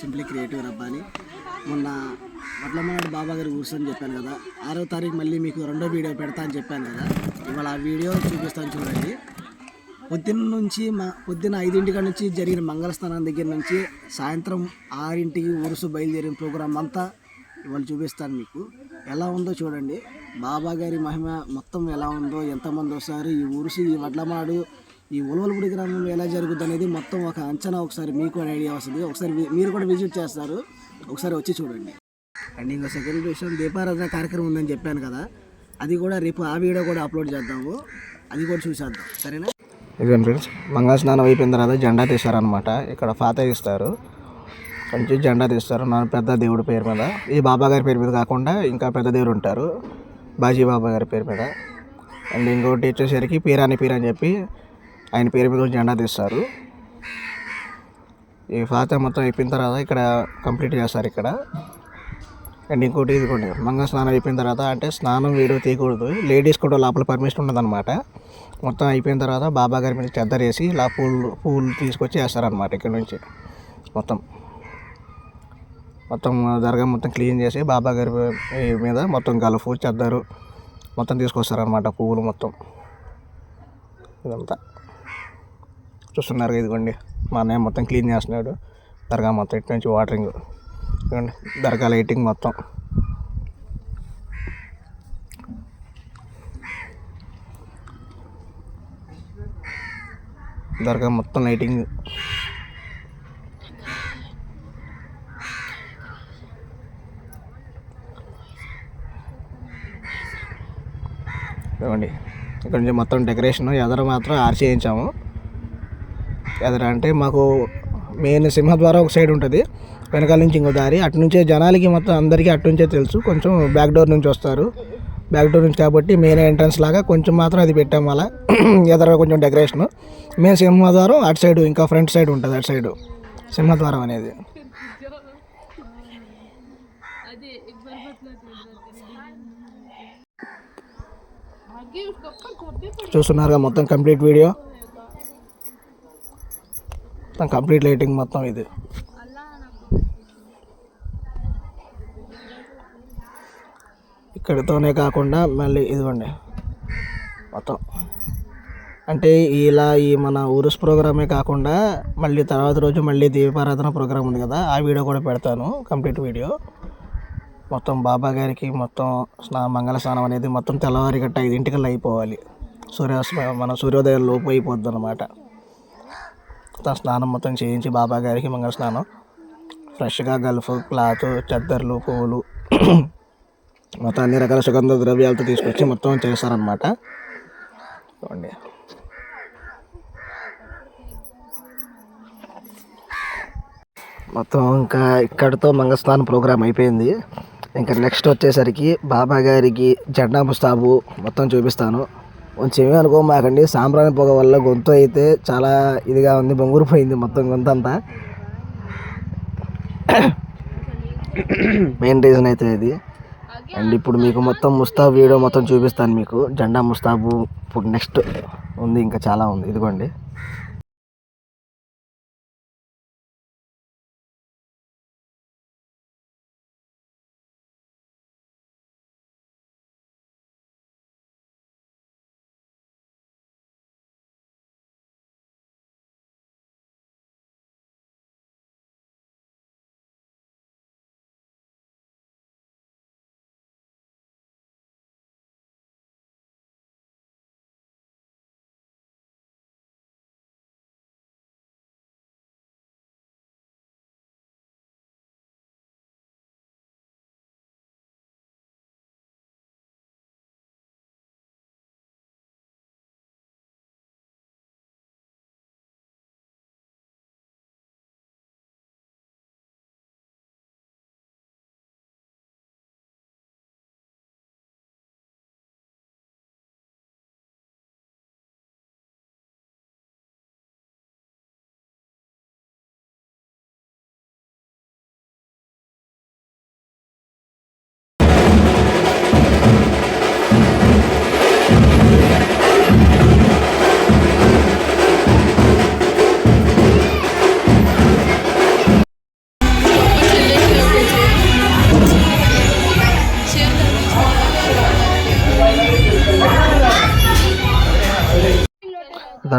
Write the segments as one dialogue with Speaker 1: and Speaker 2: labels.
Speaker 1: Simply creative Rabbani. మొన్న వడ్లమాడు బాబా గారి కూర్చొని చెప్పాను కదా, 6వ తారీఖు మళ్ళీ మీకు రెండో వీడియో పెడతా అని చెప్పాను కదా. ఇవాళ ఆ వీడియో చూపిస్తాను చూడండి. పొద్దున్న 5 నుంచి జరిగిన మంగళస్నానం దగ్గర నుంచి సాయంత్రం 6కి ఉరుసు బయలుదేరిన ప్రోగ్రాం అంతా ఇవాళ చూపిస్తాను మీకు. ఎలా ఉందో చూడండి, బాబా గారి మహిమ మొత్తం ఎలా ఉందో, ఎంతమంది వస్తారు, ఈ ఉరుసు, ఈ వడ్లమాడు, ఈ ఉలవలపూడి గ్రామంలో ఎలా జరుగుతుంది అనేది మొత్తం ఒక అంచనా ఒకసారి మీకు ఐడియా వస్తుంది. ఒకసారి మీరు కూడా విజిట్ చేస్తారు, ఒకసారి వచ్చి చూడండి. అండ్ ఇంకో సెకండ్ విషయం, దీపారాధన కార్యక్రమం ఉందని చెప్పాను కదా, అది కూడా రేపు ఆ వీడియో కూడా అప్లోడ్ చేద్దాము, అది కూడా చూసేద్దాం, సరేనా?
Speaker 2: ఇదేంటి ఫ్రెండ్స్, మంగళ స్నానం అయిపోయిన తర్వాత జెండా తీస్తారనమాట. ఇక్కడ ఫాతా ఇస్తారు, కొంచెం జెండా తీస్తారు నా పెద్ద దేవుడి పేరు మీద. ఈ బాబా గారి పేరు మీద కాకుండా ఇంకా పెద్ద దేవుడు ఉంటారు, బాజీ బాబా గారి పేరు మీద. అండ్ ఇంకోటి వచ్చేసరికి పీరాని అని చెప్పి ఆయన పేరు మీద జెండా తీస్తారు. ఈ ఫాతా మొత్తం అయిపోయిన తర్వాత ఇక్కడ కంప్లీట్ చేస్తారు ఇక్కడ. అండ్ ఇంకోటి ఇదిగోండి, మంగళ స్నానం అయిపోయిన తర్వాత, అంటే స్నానం వీడియో తీయకూడదు, లేడీస్ కూడా లోపల పర్మిషన్ ఉండదన్నమాట. మొత్తం అయిపోయిన తర్వాత బాబా గారి మీద చెద్దరు వేసి ఇలా పూలు తీసుకొచ్చి వేస్తారనమాట. ఇక్కడ నుంచి మొత్తం దర్గా మొత్తం క్లీన్ చేసి బాబా గారి మీద మొత్తం గలుపు చెద్దరు మొత్తం తీసుకొస్తారనమాట, పువ్వులు మొత్తం. ఇదంతా చూస్తున్నారు, ఇదిగోండి మా అన్నయ్య మొత్తం క్లీన్ చేస్తున్నాడు దర్గా మొత్తం. ఇటు నుంచి వాటరింగ్, ఇదిగోండి దర్గా లైటింగ్ మొత్తం. దర్గా మొత్తం లైటింగ్. ఇవ్వండి ఇక్కడ నుంచి మొత్తం డెకరేషన్. ఎదర మాత్రం ఆర్చ్ చేయించాము. ఎదర అంటే మాకు మెయిన్ సింహద్వారం ఒక సైడ్ ఉంటుంది, వెనకాల నుంచి ఇంకో దారి. అటు నుంచే జనాలకి మొత్తం అందరికీ అటు నుంచే తెలుసు, కొంచెం బ్యాక్ డోర్ నుంచి వస్తారు. బ్యాక్ డోర్ నుంచి కాబట్టి మెయిన్ ఎంట్రన్స్ లాగా కొంచెం మాత్రం అది పెట్టాము అలా. ఎదర కొంచెం డెకరేషను. మెయిన్ సింహద్వారం అటు సైడు, ఇంకా ఫ్రంట్ సైడ్ ఉంటుంది అటు సైడు సింహద్వారం అనేది. చూస్తున్నారుగా మొత్తం కంప్లీట్ వీడియో, మొత్తం కంప్లీట్ లైటింగ్ మొత్తం ఇది. ఇక్కడితోనే కాకుండా మళ్ళీ ఇదిగోండి మొత్తం, అంటే ఇలా ఈ మన ఊరుస్ ప్రోగ్రామే కాకుండా మళ్ళీ తర్వాత రోజు మళ్ళీ దీపారాధన ప్రోగ్రాం ఉంది కదా, ఆ వీడియో కూడా పెడతాను, కంప్లీట్ వీడియో. మొత్తం బాబా గారికి మొత్తం మంగళ స్నానం అనేది మొత్తం తెల్లవారి గట్ట 5 అయిపోవాలి. మన సూర్యోదయం లోపు అయిపోద్ది అనమాట. మొత్తం స్నానం మొత్తం చేయించి బాబా గారికి మంగళ స్నానం, ఫ్రెష్గా గల్ఫ్ క్లాత్, చెద్దర్లు, పువ్వులు మొత్తం అన్ని రకాల సుగంధ ద్రవ్యాలతో తీసుకొచ్చి మొత్తం చేస్తారనమాట. చూడండి, మొత్తం ఇంకా ఇక్కడితో మంగళస్నానం ప్రోగ్రాం అయిపోయింది. ఇంకా నెక్స్ట్ వచ్చేసరికి బాబా గారికి జెండా ముస్తాబు మొత్తం చూపిస్తాను. కొంచెం ఏమీ అనుకోమాకండి, సాంబ్రాణి పొగ వల్ల గొంతు అయితే చాలా ఇదిగా ఉంది, బొంగురిపోయింది మొత్తం గొంతు అంతా. మెయిన్ రీజన్ అయితే ఇది. అండ్ ఇప్పుడు మీకు మొత్తం ముస్తాబు వీడియో మొత్తం చూపిస్తాను మీకు. జెండా ముస్తాబు ఇప్పుడు నెక్స్ట్ ఉంది, ఇంకా చాలా ఉంది, ఇదిగోండి.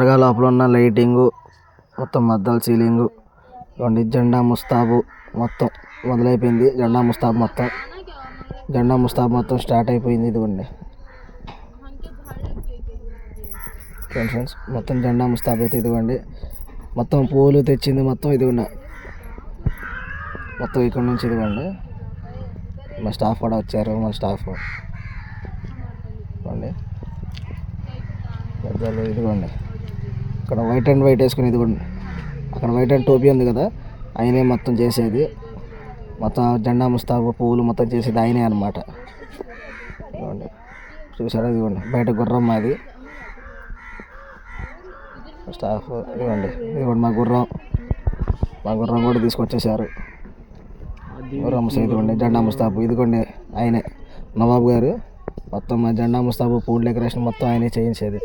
Speaker 2: దర్గా లోపల ఉన్న లైటింగు, మొత్తం మద్దల సీలింగు, ఇవ్వండి జెండా ముస్తాబు మొత్తం మొదలైపోయింది. జెండా ముస్తాబు మొత్తం స్టార్ట్ అయిపోయింది. ఇదిగోండి ఫ్రెండ్స్, మొత్తం జెండా ముస్తాబు అయితే ఇదిగోండి. మొత్తం పూలు తెచ్చింది మొత్తం ఇదిగోండి. మొత్తం ఇక్కడ నుంచి ఇదిగోండి. మా స్టాఫ్ కూడా వచ్చారు. మన స్టాఫ్ ఇదిగోండి పెద్దలు ఇదిగోండి. ఇక్కడ వైట్ అండ్ వైట్ వేసుకుని ఇదిగోండి. అక్కడ వైట్ అండ్ టోపీ ఉంది కదా, ఆయనే మొత్తం చేసేది. మొత్తం జెండా ముస్తాబు పువ్వులు మొత్తం చేసేది ఆయనే అనమాట. ఇదిగోండి చూసారా, ఇదిగోండి బయట గుర్రం మాది స్టాఫ్. ఇదిగోండి మా గుర్రం కూడా తీసుకొచ్చేసారు. గుర్రం ఇదిగోండి జెండా ముస్తాబు ఇదిగోండి ఆయనే నవాబు గారు. మొత్తం మా జెండా ముస్తాబు పూల్ డెకరేషన్ మొత్తం ఆయనే చేయించేది.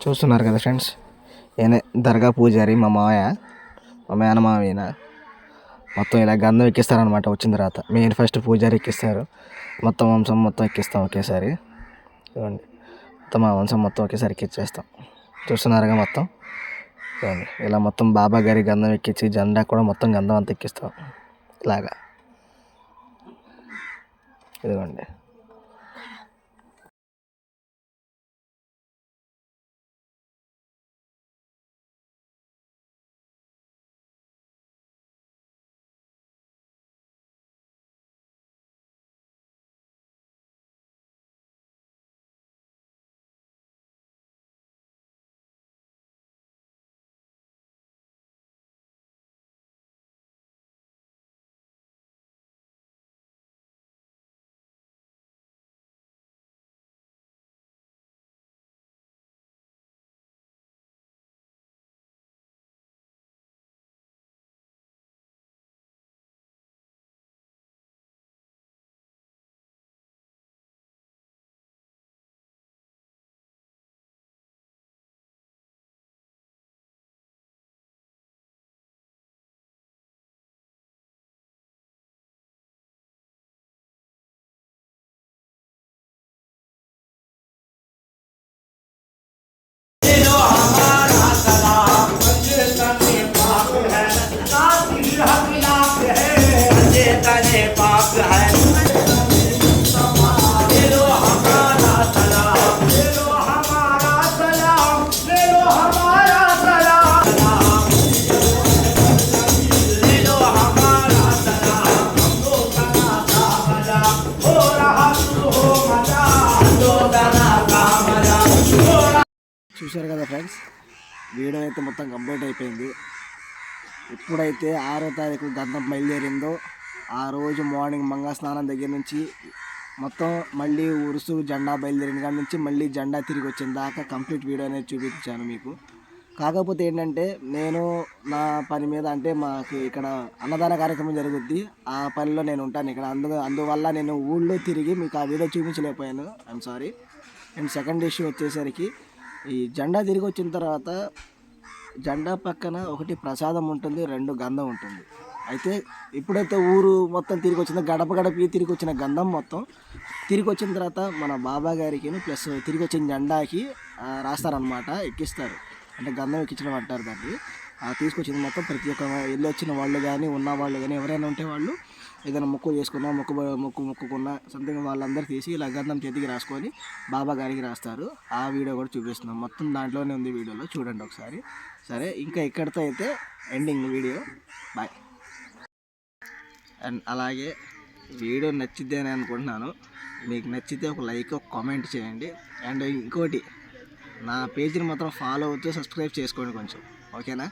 Speaker 2: చూస్తున్నారు కదా ఫ్రెండ్స్, ఈయన దర్గా పూజారి మా మేనమామయ్య. మొత్తం ఇలా గంధం ఎక్కిస్తారనమాట. వచ్చిన తర్వాత మెయిన్ ఫస్ట్ పూజారి ఎక్కిస్తారు, మొత్తం వంశం మొత్తం ఎక్కిస్తాం ఒకేసారి. చూడండి, మొత్తం మా వంశం మొత్తం ఒకేసారి ఎక్కిచ్చేస్తాం. చూస్తున్నారుగా మొత్తం. చూడండి, ఇలా మొత్తం బాబా గారి గంధం ఎక్కించి జెండా కూడా మొత్తం గంధం అంతా ఎక్కిస్తాం ఇలాగా. ఇదిగోండి.
Speaker 1: చూశారు కదా ఫ్రెండ్స్, వీడియో అయితే మొత్తం కంప్లీట్ అయిపోయింది. ఎప్పుడైతే 6వ తారీఖు గంధం బయలుదేరిందో ఆ రోజు మార్నింగ్ మంగళ స్నానం దగ్గర నుంచి మొత్తం మళ్ళీ ఉరుసు జెండా బయలుదేరిన కాడి నుంచి మళ్ళీ జెండా తిరిగి వచ్చిన దాకా కంప్లీట్ వీడియో అనేది చూపించాను మీకు. కాకపోతే ఏంటంటే నేను నా పని మీద, అంటే మాకు ఇక్కడ అన్నదాన కార్యక్రమం జరుగుద్ది, ఆ పనిలో నేను ఉంటాను ఇక్కడ. అందువల్ల నేను ఊళ్ళో తిరిగి మీకు ఆ వీడియో చూపించలేకపోయాను. I'm sorry. And second issue వచ్చేసరికి, ఈ జెండా తిరిగి వచ్చిన తర్వాత జెండా పక్కన ఒకటి ప్రసాదం ఉంటుంది, 2 గంధం ఉంటుంది. అయితే ఎప్పుడైతే ఊరు మొత్తం తిరిగి వచ్చిందో, గడపకి తిరిగి వచ్చిన గంధం మొత్తం తిరిగి వచ్చిన తర్వాత మన బాబా గారికి ప్లస్ తిరిగి వచ్చిన జెండాకి రాస్తారనమాట, ఎక్కిస్తారు. అంటే గంధం ఎక్కించడం అంటారు దాన్ని. తీసుకొచ్చింది మొత్తం ప్రతి ఒక్క వెళ్ళి వచ్చిన వాళ్ళు కానీ ఉన్న వాళ్ళు కానీ ఎవరైనా ఉంటే వాళ్ళు ఏదైనా మొక్కు చేసుకున్నా మొక్కుకున్నా సంథింగ్ వాళ్ళందరూ తీసి ఇలా గంధం చేతికి రాసుకొని బాబా గారికి రాస్తారు. ఆ వీడియో కూడా చూపిస్తున్నాం, మొత్తం దాంట్లోనే ఉంది వీడియోలో, చూడండి ఒకసారి. సరే, ఇంకా ఇక్కడితో అయితే ఎండింగ్ వీడియో. బాయ్. అండ్ అలాగే వీడియో నచ్చిద్ది అని అనుకుంటున్నాను. మీకు నచ్చితే ఒక లైక్, ఒక కామెంట్ చేయండి. అండ్ ఇంకోటి, నా పేజీని మాత్రం ఫాలో అవుతూ సబ్స్క్రైబ్ చేసుకోండి కొంచెం, ఓకేనా?